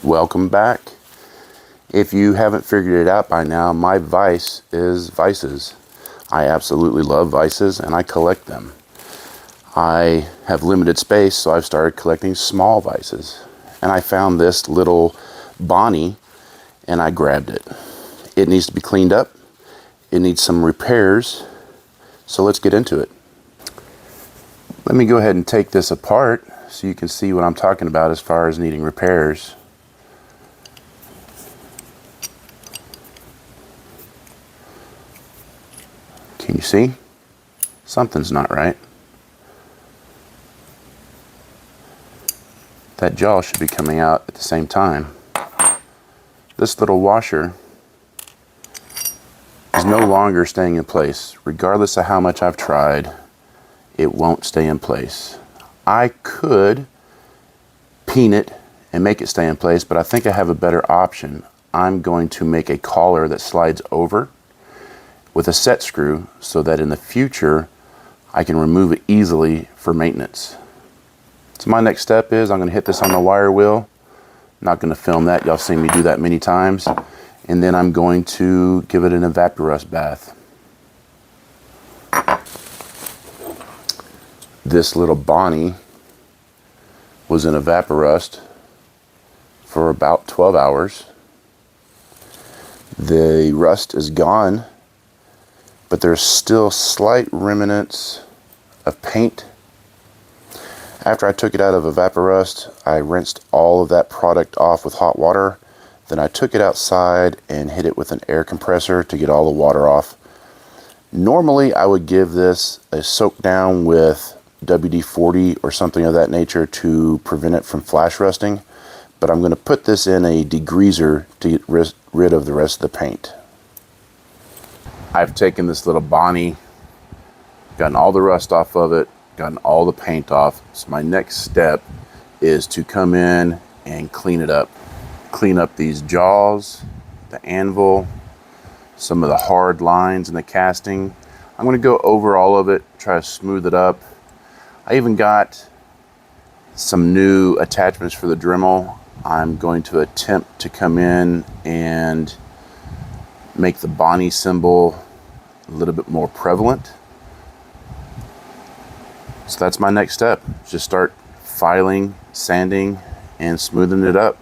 Welcome back. If you haven't figured it out by now, my vice is vices. I absolutely love vices and I collect them. I have limited space, so I've started collecting small vices. And I found this little Bonney and I grabbed it. It needs to be cleaned up. It needs some repairs. So let's get into it. Let me go ahead and take this apart so you can see what I'm talking about as far as needing repairs. Can you see? Something's not right. That jaw should be coming out at the same time. This little washer is no longer staying in place. Regardless of how much I've tried, it won't stay in place. I could peen it and make it stay in place, but I think I have a better option. I'm going to make a collar that slides over with a set screw so that in the future I can remove it easily for maintenance. So my next step is I'm going to hit this on the wire wheel. Not going to film that, y'all seen me do that many times. And then I'm going to give it an evaporust bath. This little Bonney was in evaporust for about 12 hours. The rust is gone, but there's still slight remnants of paint. After I took it out of evaporust, I rinsed all of that product off with hot water. Then I took it outside and hit it with an air compressor to get all the water off. Normally I would give this a soak down with WD-40 or something of that nature to prevent it from flash rusting, but I'm going to put this in a degreaser to get rid of the rest of the paint. I've taken this little Bonney, gotten all the rust off of it, gotten all the paint off. So my next step is to come in and clean it up. Clean up these jaws, the anvil, some of the hard lines in the casting. I'm going to go over all of it, try to smooth it up. I even got some new attachments for the Dremel. I'm going to attempt to come in and make the Bonney symbol a little bit more prevalent. So that's my next step. Just start filing, sanding, and smoothing it up.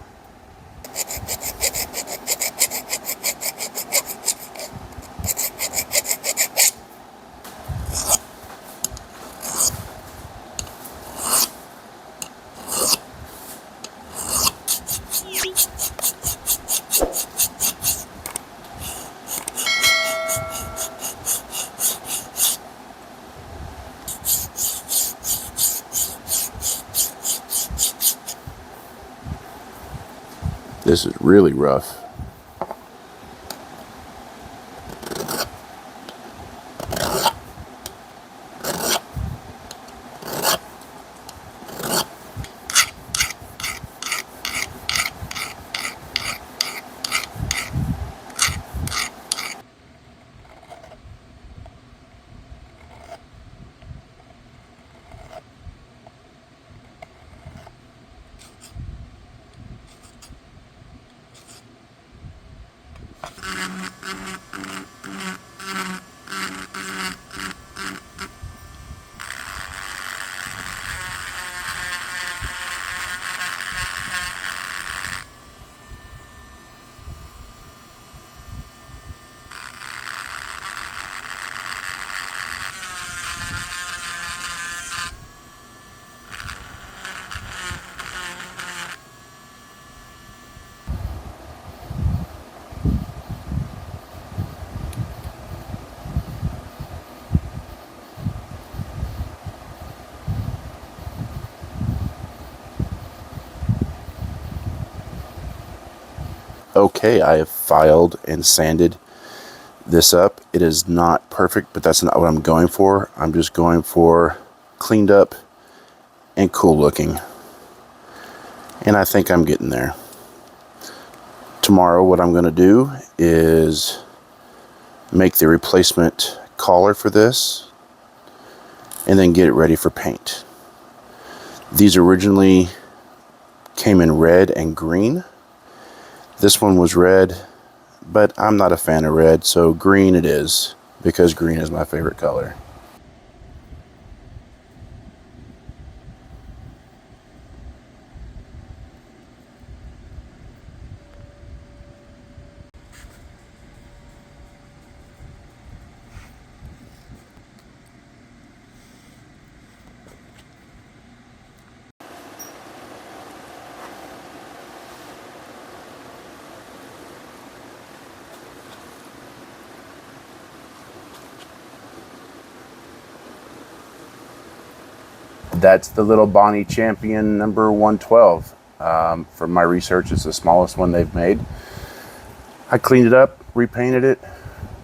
This is really rough. Okay, I have filed and sanded this up. It is not perfect, but that's not what I'm going for. I'm just going for cleaned up and cool looking. And I think I'm getting there. Tomorrow what I'm going to do is make the replacement collar for this and then get it ready for paint. These originally came in red and green. This one was red, but I'm not a fan of red, so green it is, because green is my favorite color. That's the little Bonney Champion number 112. From my research, it's the smallest one they've made. I cleaned it up, repainted it.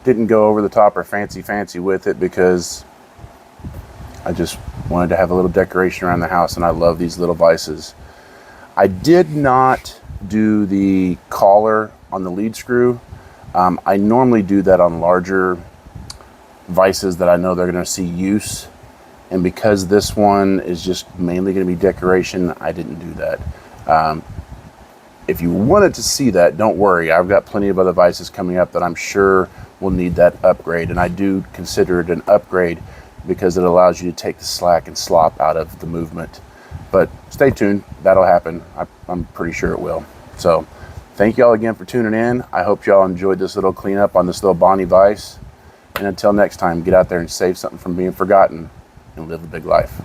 Didn't go over the top or fancy with it because I just wanted to have a little decoration around the house, and I love these little vices. I did not do the collar on the lead screw. I normally do that on larger vices that I know they're going to see use. And because this one is just mainly going to be decoration, I didn't do that. If you wanted to see that, don't worry. I've got plenty of other vices coming up that I'm sure will need that upgrade. And I do consider it an upgrade because it allows you to take the slack and slop out of the movement. But stay tuned. That'll happen. I'm pretty sure it will. So thank y'all again for tuning in. I hope y'all enjoyed this little cleanup on this little Bonney vise. And until next time, get out there and save something from being forgotten and live a big life.